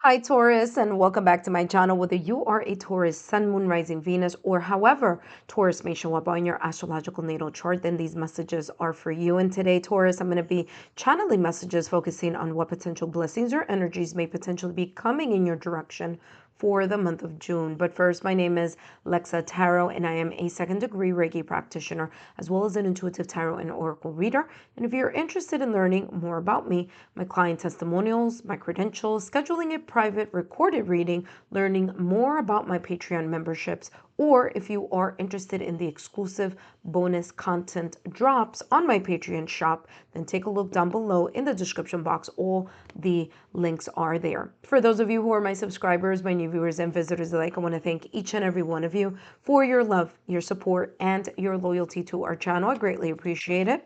Hi, Taurus, and welcome back to my channel. Whether you are a Taurus, Sun, Moon, Rising, Venus, or however Taurus may show up on your astrological natal chart, then these messages are for you. And today, Taurus, I'm going to be channeling messages focusing on what potential blessings or energies may potentially be coming in your direction for the month of June. But first, my name is Lexa Tarot, and I am a second-degree Reiki practitioner, as well as an intuitive tarot and oracle reader. And if you're interested in learning more about me, my client testimonials, my credentials, scheduling a private recorded reading, learning more about my Patreon memberships, or if you are interested in the exclusive bonus content drops on my Patreon shop, then take a look down below in the description box. All the links are there. For those of you who are my subscribers, my new viewers and visitors alike, I want to thank each and every one of you for your love, your support, and your loyalty to our channel. I greatly appreciate it.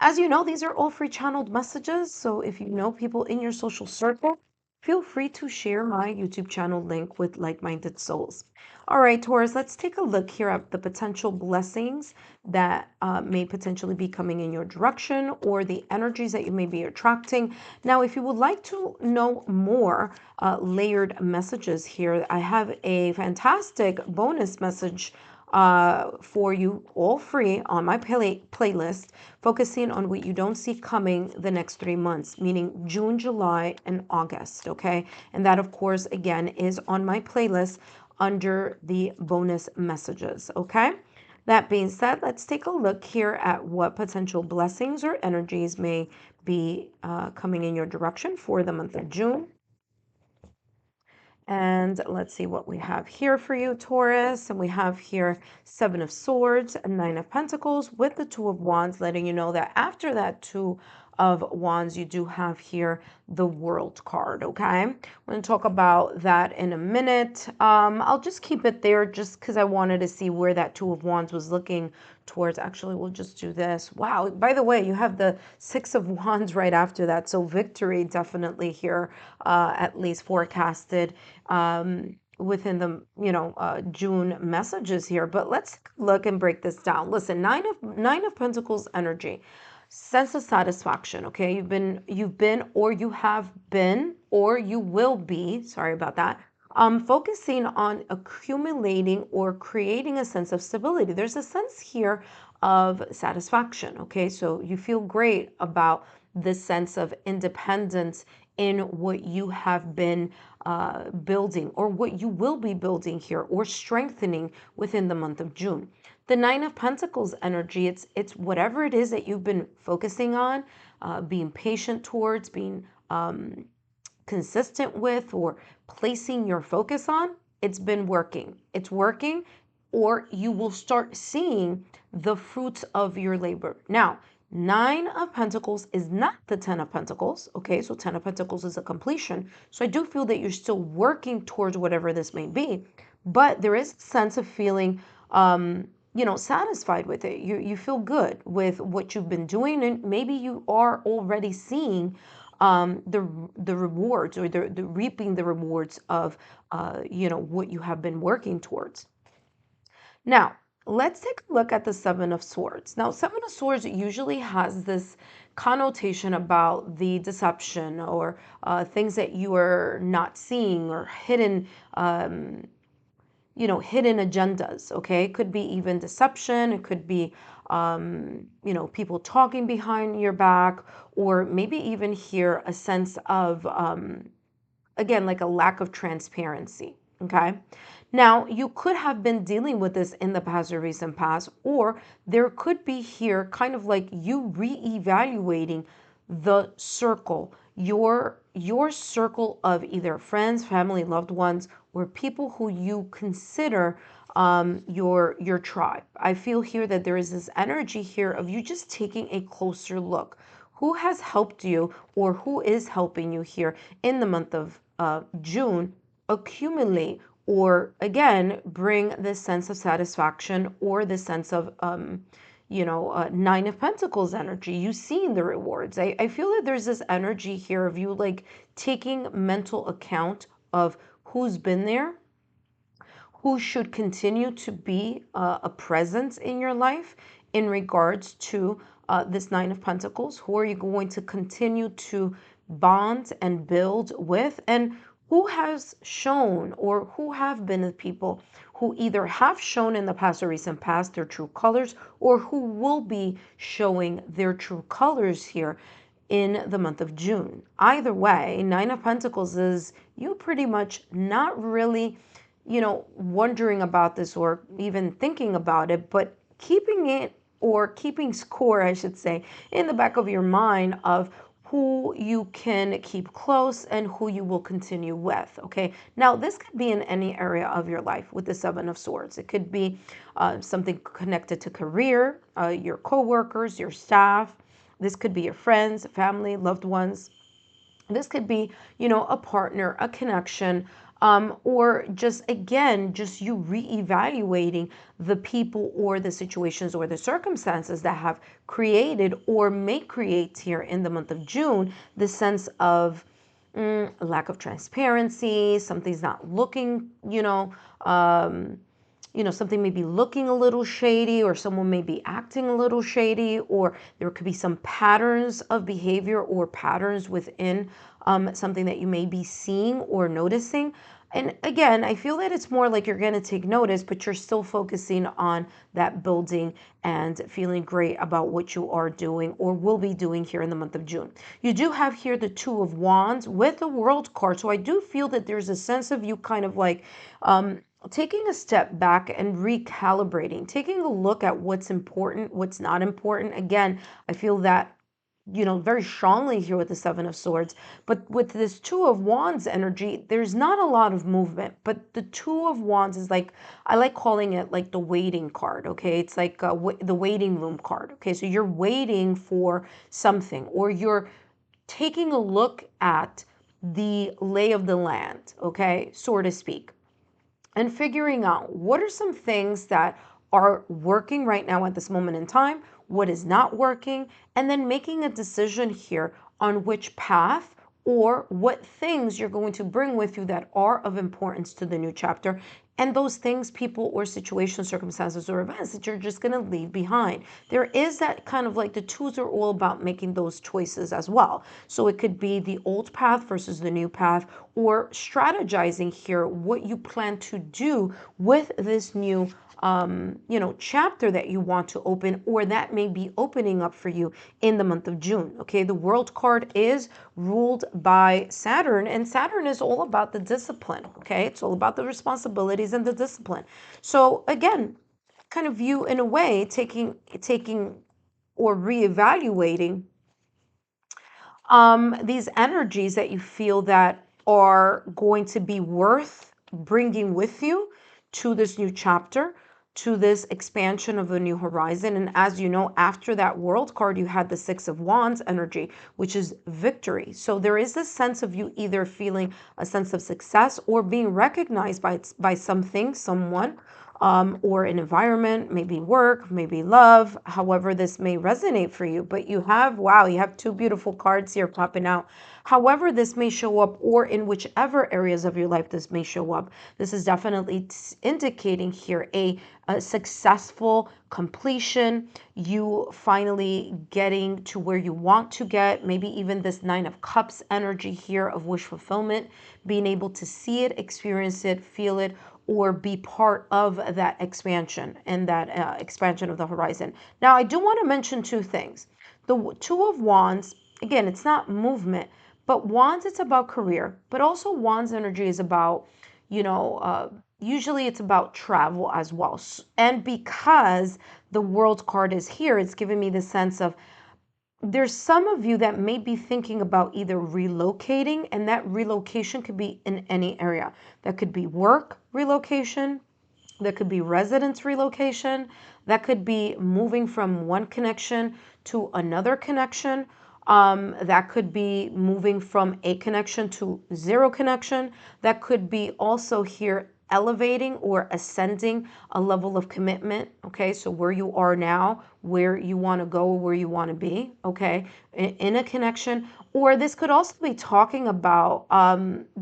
As you know, these are all free channeled messages, so if you know people in your social circle, feel free to share my YouTube channel link with like-minded souls. All right, Taurus, let's take a look here at the potential blessings that may potentially be coming in your direction or the energies that you may be attracting. Now, if you would like to know more layered messages here, I have a fantastic bonus message for you, all free on my playlist, focusing on what you don't see coming the next 3 months, meaning June, July, and August. Okay. And that, of course, again, is on my playlist under the bonus messages. Okay. That being said, let's take a look here at what potential blessings or energies may be coming in your direction for the month of June. And let's see what we have here for you, Taurus. And we have here Seven of Swords, Nine of Pentacles with the Two of Wands, letting you know that after that Two of Wands, you do have here the World card, okay? I'm going to talk about that in a minute. I'll just keep it there just because I wanted to see where that Two of Wands was looking towards. Actually, we'll just do this. Wow, by the way, you have the Six of Wands right after that. So victory definitely here, at least forecasted within the June messages here. But let's look and break this down. Listen, nine of Pentacles energy, sense of satisfaction. Okay, you've been or you have been or you will be, sorry about that, focusing on accumulating or creating a sense of stability. There's a sense here of satisfaction. Okay, so you feel great about this sense of independence in what you have been building or what you will be building here or strengthening within the month of June. The Nine of Pentacles energy, it's whatever it is that you've been focusing on, being patient towards, being consistent with, or placing your focus on. It's been working. It's working, or you will start seeing the fruits of your labor. Now, Nine of Pentacles is not the Ten of Pentacles. Okay, so Ten of Pentacles is a completion. So I do feel that you're still working towards whatever this may be, but there is a sense of feeling, satisfied with it. You feel good with what you've been doing, and maybe you are already seeing the rewards or the reaping the rewards of what you have been working towards. Now, let's take a look at the Seven of Swords. Now, Seven of Swords usually has this connotation about the deception or things that you are not seeing or hidden, hidden agendas. Okay, it could be even deception. It could be, people talking behind your back, or maybe even here a sense of, again, like a lack of transparency. Okay. Now, you could have been dealing with this in the past or recent past, or there could be here kind of like you reevaluating the circle, your circle of either friends, family, loved ones, or people who you consider your tribe. I feel here that there is this energy here of you just taking a closer look. Who has helped you or who is helping you here in the month of June accumulate or again bring this sense of satisfaction or this sense of Nine of Pentacles energy. You see the rewards. I feel that there's this energy here of you like taking mental account of who's been there, who should continue to be a presence in your life in regards to this Nine of Pentacles. Who are you going to continue to bond and build with, and who has shown or who have been the people who either have shown in the past or recent past their true colors, or who will be showing their true colors here in the month of June. Either way, Nine of Pentacles is you pretty much not really, wondering about this or even thinking about it, but keeping it or keeping score, I should say, in the back of your mind of who you can keep close and who you will continue with. Okay. Now, this could be in any area of your life with the Seven of Swords. It could be something connected to career, your coworkers, your staff. This could be your friends, family, loved ones. This could be, a partner, a connection, or just, again, just you reevaluating the people or the situations or the circumstances that have created or may create here in the month of June the sense of lack of transparency, something's not looking, something may be looking a little shady, or someone may be acting a little shady, or there could be some patterns of behavior or patterns within something that you may be seeing or noticing. And again, I feel that it's more like you're going to take notice, but you're still focusing on that building and feeling great about what you are doing or will be doing here in the month of June. You do have here the Two of Wands with the World card. So I do feel that there's a sense of you kind of like taking a step back and recalibrating, taking a look at what's important, what's not important. Again, I feel that very strongly here with the Seven of Swords. But with this Two of Wands energy, there's not a lot of movement. But the Two of Wands is like, I like calling it like the waiting card, okay? It's like the waiting room card, okay? So you're waiting for something, or you're taking a look at the lay of the land, okay, so to speak, and figuring out what are some things that are working right now at this moment in time, what is not working, and then making a decision here on which path or what things you're going to bring with you that are of importance to the new chapter, and those things, people, or situations, circumstances, or events that you're just going to leave behind. There is that kind of like the twos are all about making those choices as well. So it could be the old path versus the new path, or strategizing here what you plan to do with this new chapter that you want to open, or that may be opening up for you in the month of June. Okay, the World card is ruled by Saturn, and Saturn is all about the discipline. Okay, it's all about the responsibilities and the discipline. So again, kind of you in a way taking or reevaluating these energies that you feel that are going to be worth bringing with you to this new chapter, to this expansion of the new horizon. And as you know, after that World card, you had the Six of Wands energy, which is victory. So there is this sense of you either feeling a sense of success or being recognized by something, someone, or an environment, maybe work, maybe love, however this may resonate for you. But you have, wow, you have two beautiful cards here popping out. However this may show up, or in whichever areas of your life this may show up, this is definitely indicating here a successful completion, you finally getting to where you want to get, maybe even this Nine of Cups energy here of wish fulfillment, being able to see it, experience it, feel it, or be part of that expansion and that expansion of the horizon. Now, I do want to mention two things. The Two of Wands, again, it's not movement, but Wands, it's about career, but also Wands energy is about, usually it's about travel as well. And because the World card is here, it's giving me the sense of there's some of you that may be thinking about either relocating, and that relocation could be in any area. That could be work relocation, that could be residence relocation, that could be moving from one connection to another connection. That could be moving from a connection to zero connection. That could be also here elevating or ascending a level of commitment. Okay, so where you are now, where you want to go, or where you want to be. Okay, in a connection. Or this could also be talking about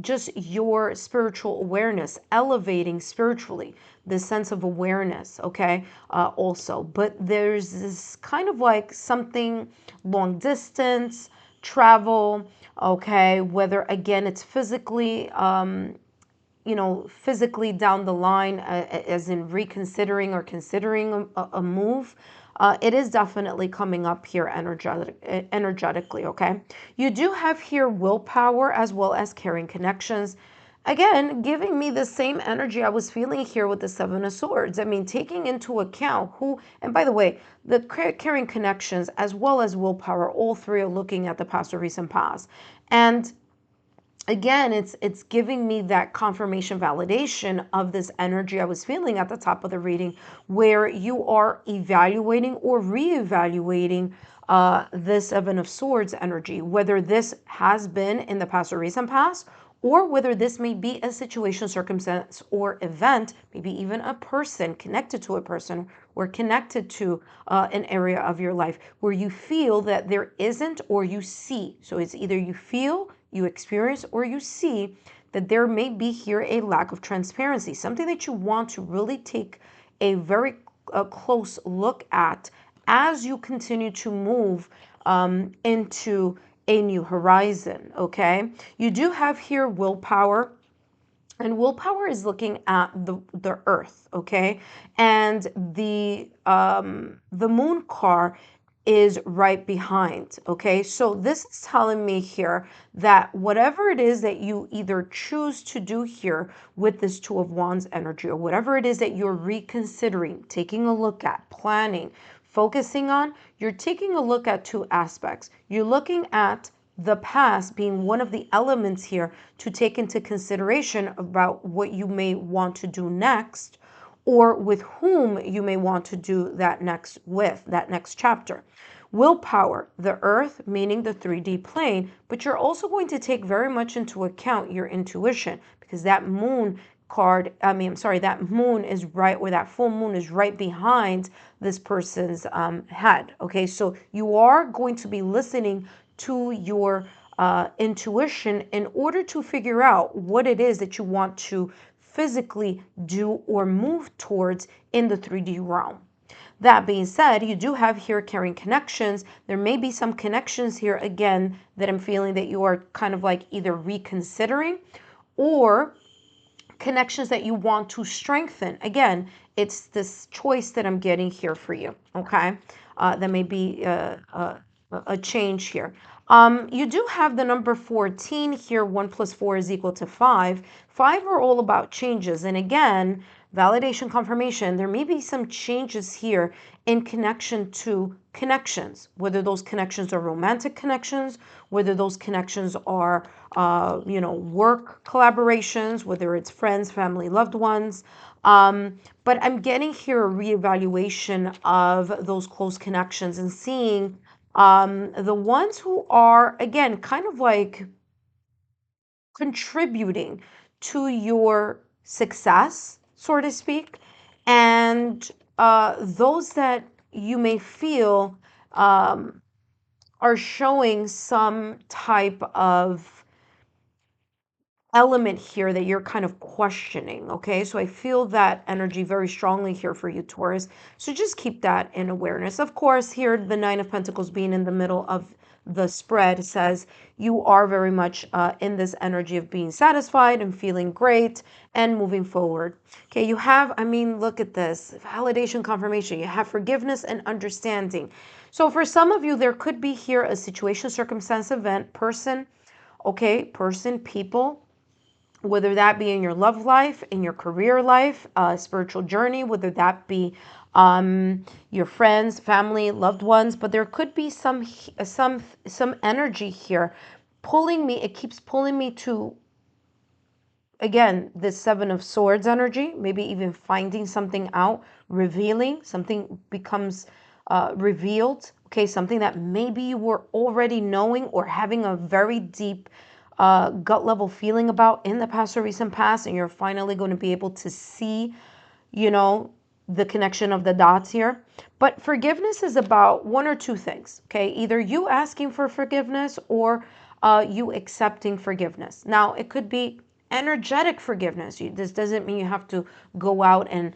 just your spiritual awareness, elevating spiritually, this sense of awareness, okay, also. But there's this kind of like something long distance, travel, okay, whether again it's physically, physically down the line, as in reconsidering or considering a move. It is definitely coming up here energetically, okay? You do have here willpower as well as caring connections. Again, giving me the same energy I was feeling here with the Seven of Swords. I mean, taking into account who, and by the way, the caring connections as well as willpower, all three are looking at the past or recent past. And again, it's giving me that confirmation validation of this energy I was feeling at the top of the reading, where you are evaluating or reevaluating this Seven of Swords energy, whether this has been in the past or recent past, or whether this may be a situation, circumstance, or event, maybe even a person, connected to a person or connected to an area of your life where you feel that there isn't, or you see. So it's either you feel, you experience, or you see that there may be here a lack of transparency, something that you want to really take a very close look at as you continue to move into a new horizon, okay? You do have here willpower, and willpower is looking at the earth, okay? And the moon car is right behind, okay? So this is telling me here that whatever it is that you either choose to do here with this Two of Wands energy, or whatever it is that you're reconsidering, taking a look at, planning, focusing on, you're taking a look at two aspects. You're looking at the past being one of the elements here to take into consideration about what you may want to do next, or with whom you may want to do that next with, that next chapter. Willpower, the earth, meaning the 3D plane, but you're also going to take very much into account your intuition, because that moon card, that moon is right, or that full moon is right behind this person's head. Okay, so you are going to be listening to your intuition in order to figure out what it is that you want to physically do or move towards in the 3D realm. That being said, you do have here caring connections. There may be some connections here again that I'm feeling that you are kind of like either reconsidering, or connections that you want to strengthen. Again, it's this choice that I'm getting here for you, okay? That may be a change here. You do have the number 14 here. 1 plus 4 is equal to 5. 5 are all about changes. And again, validation, confirmation, there may be some changes here in connection to connections, whether those connections are romantic connections, whether those connections are, work collaborations, whether it's friends, family, loved ones. But I'm getting here a reevaluation of those close connections and seeing the ones who are, again, kind of like contributing to your success, so to speak, and those that you may feel are showing some type of element here that you're kind of questioning, okay? So I feel that energy very strongly here for you, Taurus. So just keep that in awareness. Of course, here, the Nine of Pentacles being in the middle of the spread says you are very much in this energy of being satisfied and feeling great and moving forward. Okay, you have, look at this, validation, confirmation. You have forgiveness and understanding. So for some of you, there could be here a situation, circumstance, event, person, okay, person, people, whether that be in your love life, in your career life, spiritual journey, whether that be your friends, family, loved ones, but there could be some energy here pulling me. It keeps pulling me to, again, this Seven of Swords energy, maybe even finding something out, revealing, something becomes revealed, okay, something that maybe you were already knowing or having a very deep gut level feeling about in the past or recent past, and you're finally going to be able to see, the connection of the dots here. But forgiveness is about one or two things, okay? Either you asking for forgiveness, or you accepting forgiveness. Now, it could be energetic forgiveness. This doesn't mean you have to go out and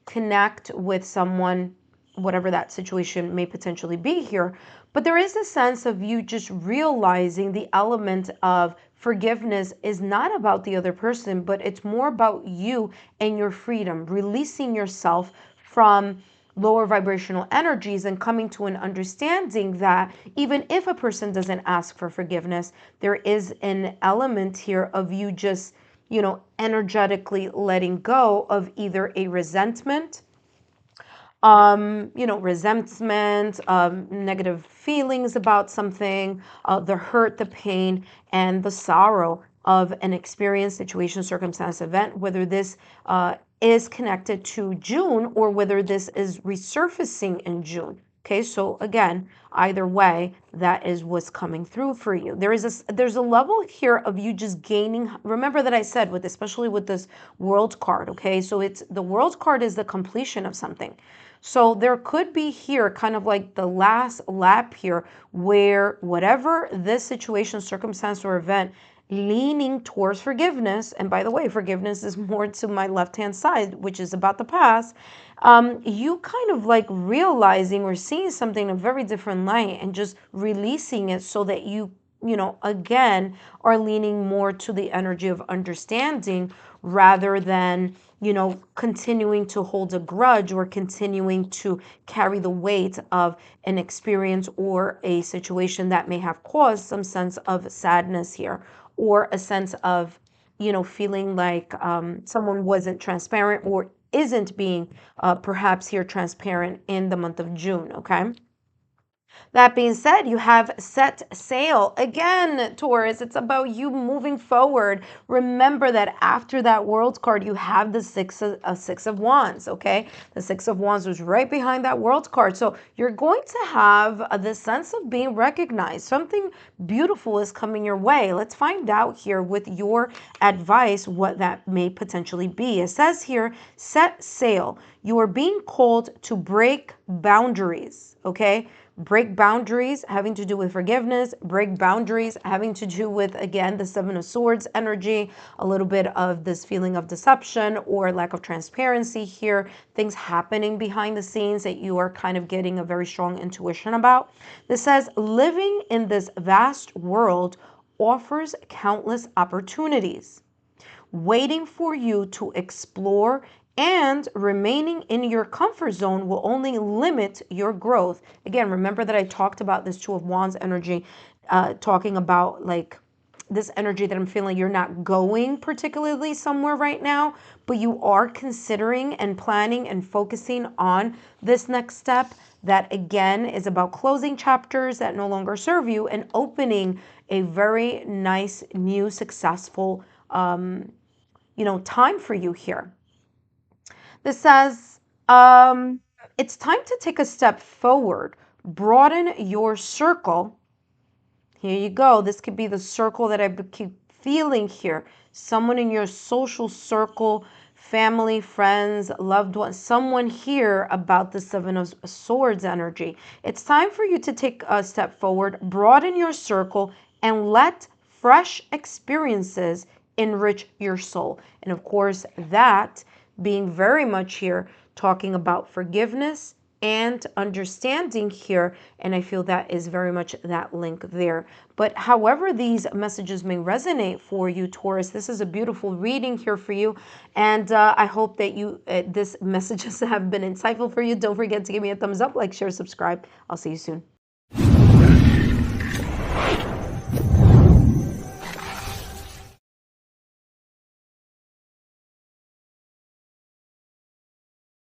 connect with someone whatever that situation may potentially be here. But there is a sense of you just realizing the element of forgiveness is not about the other person, but it's more about you and your freedom, releasing yourself from lower vibrational energies and coming to an understanding that even if a person doesn't ask for forgiveness, there is an element here of you just, energetically letting go of either a resentment, resentment, negative feelings about something, the hurt, the pain, and the sorrow of an experience, situation, circumstance, event, whether this is connected to June or whether this is resurfacing in June. Okay, so again, either way, that is what's coming through for you. There's a level here of you just gaining. Remember that I said especially with this world card. Okay, so it's the world card is the completion of something. So there could be here kind of like the last lap here where whatever this situation, circumstance, or event, leaning towards forgiveness, and by the way, forgiveness is more to my left-hand side, which is about the past, you kind of like realizing or seeing something in a very different light and just releasing it so that again, are leaning more to the energy of understanding rather than, continuing to hold a grudge or continuing to carry the weight of an experience or a situation that may have caused some sense of sadness here or a sense of, feeling like someone wasn't transparent or isn't being perhaps here transparent in the month of June, okay? That being said, you have set sail. Again, Taurus, it's about you moving forward. Remember that after that world card, you have the Six of Wands, okay? The Six of Wands was right behind that world card. So you're going to have this sense of being recognized. Something beautiful is coming your way. Let's find out here with your advice what that may potentially be. It says here, set sail. You are being called to break boundaries, okay? Break boundaries having to do with forgiveness, break boundaries having to do with, again, the Seven of Swords energy, a little bit of this feeling of deception or lack of transparency here, things happening behind the scenes that you are kind of getting a very strong intuition about. This says, living in this vast world offers countless opportunities waiting for you to explore, and remaining in your comfort zone will only limit your growth. Again, remember that I talked about this Two of Wands energy, talking about like this energy that I'm feeling you're not going particularly somewhere right now, but you are considering and planning and focusing on this next step that again is about closing chapters that no longer serve you and opening a very nice, new, successful time for you here. This says, it's time to take a step forward, broaden your circle. Here you go. This could be the circle that I keep feeling here. Someone in your social circle, family, friends, loved ones, someone here about the Seven of Swords energy. It's time for you to take a step forward, broaden your circle, and let fresh experiences enrich your soul. And of course, that being very much here talking about forgiveness and understanding here, and I feel that is very much that link there. But however these messages may resonate for you, Taurus, this is a beautiful reading here for you, and I hope that this messages have been insightful for you. Don't forget to give me a thumbs up, like, share, subscribe. I'll see you soon.